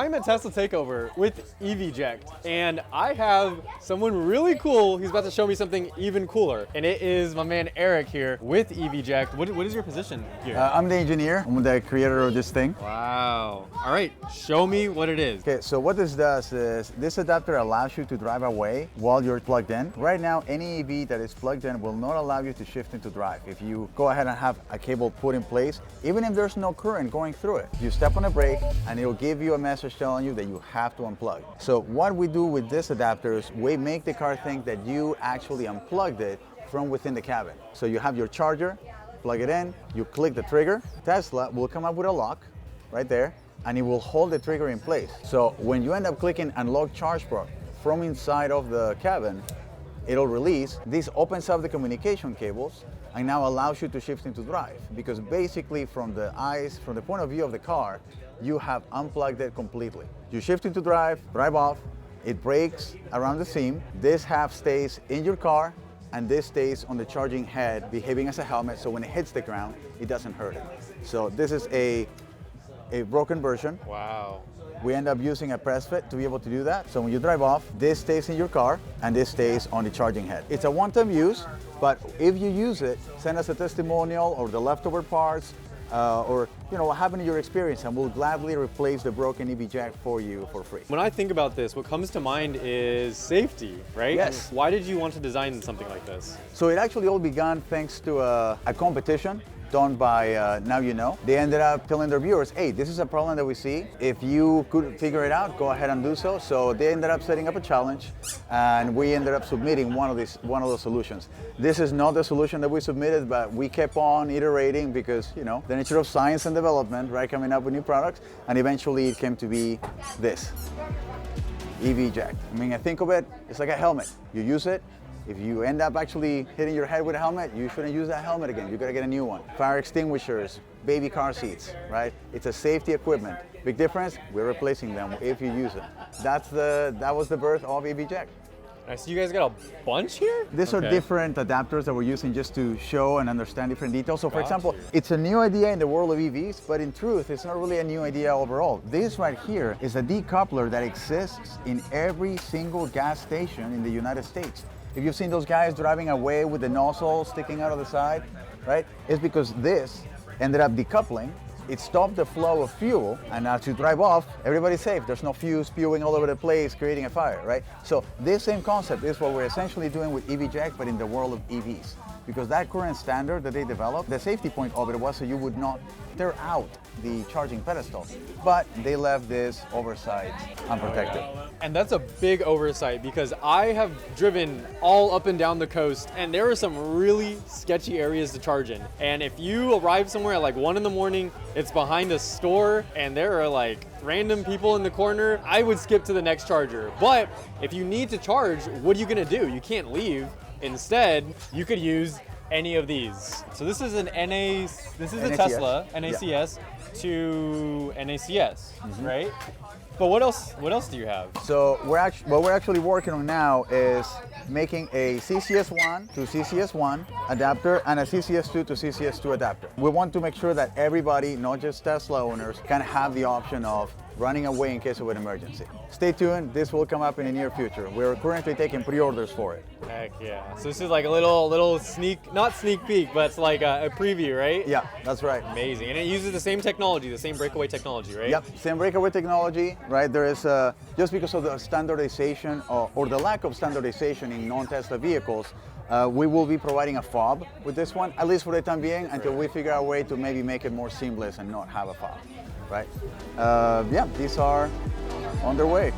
I'm at Tesla Takeover with EVJECT, and I have someone really cool. He's about to show me something even cooler, and it is my man Eric here with EVJECT. What is your position here? I'm the engineer. I'm the creator of this thing. Wow. All right, show me what it is. Okay, so what this does is this adapter allows you to drive away while you're plugged in. Right now, any EV that is plugged in will not allow you to shift into drive. If you go ahead and have a cable put in place, even if there's no current going through it, you step on a brake and it'll give you a message telling you that you have to unplug. So what we do with this adapter is we make the car think that you actually unplugged it from within the cabin. So you have your charger, plug it in, you click the trigger. Tesla will come up with a lock right there, and it will hold the trigger in place. So when you end up clicking unlock charge port from inside of the cabin, it'll release. This opens up the communication cables and now allows you to shift into drive, because basically from the point of view of the car, you have unplugged it completely. You shift into drive off, it brakes around the seam. This half stays in your car and this stays on the charging head, behaving as a helmet, so when it hits the ground, it doesn't hurt it. So this is a broken version. Wow. We end up using a press fit to be able to do that. So when you drive off, this stays in your car and this stays on the charging head. It's a one-time use, but if you use it, send us a testimonial or the leftover parts, or what happened in your experience, and we'll gladly replace the broken EVJECT for you for free. When I think about this, what comes to mind is safety, right? Yes. Why did you want to design something like this? So it actually all began thanks to a competition done by Now You Know. They ended up telling their viewers, hey, this is a problem that we see. If you could figure it out, go ahead and do so. So they ended up setting up a challenge, and we ended up submitting one of those solutions. This is not the solution that we submitted, but we kept on iterating because, the nature of science and development, right, coming up with new products, and eventually it came to be this, EVJECT. I mean, I think of it, it's like a helmet. You use it. If you end up actually hitting your head with a helmet, you shouldn't use that helmet again. You gotta get a new one. Fire extinguishers, baby car seats, right? It's a safety equipment. Big difference, we're replacing them if you use it. That was the birth of EVJECT. I see you guys got a bunch here? These are different adapters that we're using just to show and understand different details. So for example, you. it's a new idea in the world of EVs, but in truth, it's not really a new idea overall. This right here is a decoupler that exists in every single gas station in the United States. If you've seen those guys driving away with the nozzle sticking out of the side, right? It's because this ended up decoupling. It stopped the flow of fuel, and as you drive off, everybody's safe. There's no fuel spewing all over the place, creating a fire, right? So this same concept is what we're essentially doing with EVJECT, but in the world of EVs. Because that current standard that they developed, the safety point of it was so you would not tear out the charging pedestal, but they left this oversight unprotected. And that's a big oversight, because I have driven all up and down the coast, and there are some really sketchy areas to charge in. And if you arrive somewhere at like 1 in the morning, it's behind a store, and there are like random people in the corner, I would skip to the next charger. But if you need to charge, what are you gonna do? You can't leave. Instead, you could use any of these. So this is a Tesla NACS to NACS, right? But what else do you have? So what we're actually working on now is making a CCS1 to CCS1 adapter and a CCS2 to CCS2 adapter. We want to make sure that everybody, not just Tesla owners, can have the option of running away in case of an emergency. Stay tuned, this will come up in the near future. We're currently taking pre-orders for it. Heck yeah. So this is like a little not sneak peek, but it's like a preview, right? Yeah, that's right. Amazing. And it uses the same technology, the same breakaway technology, right? Yep, same breakaway technology, right? There is, just because of the standardization or the lack of standardization in non-Tesla vehicles, we will be providing a fob with this one, at least for the time being, until we figure out a way to maybe make it more seamless and not have a fob, right? Yeah, these are on their way.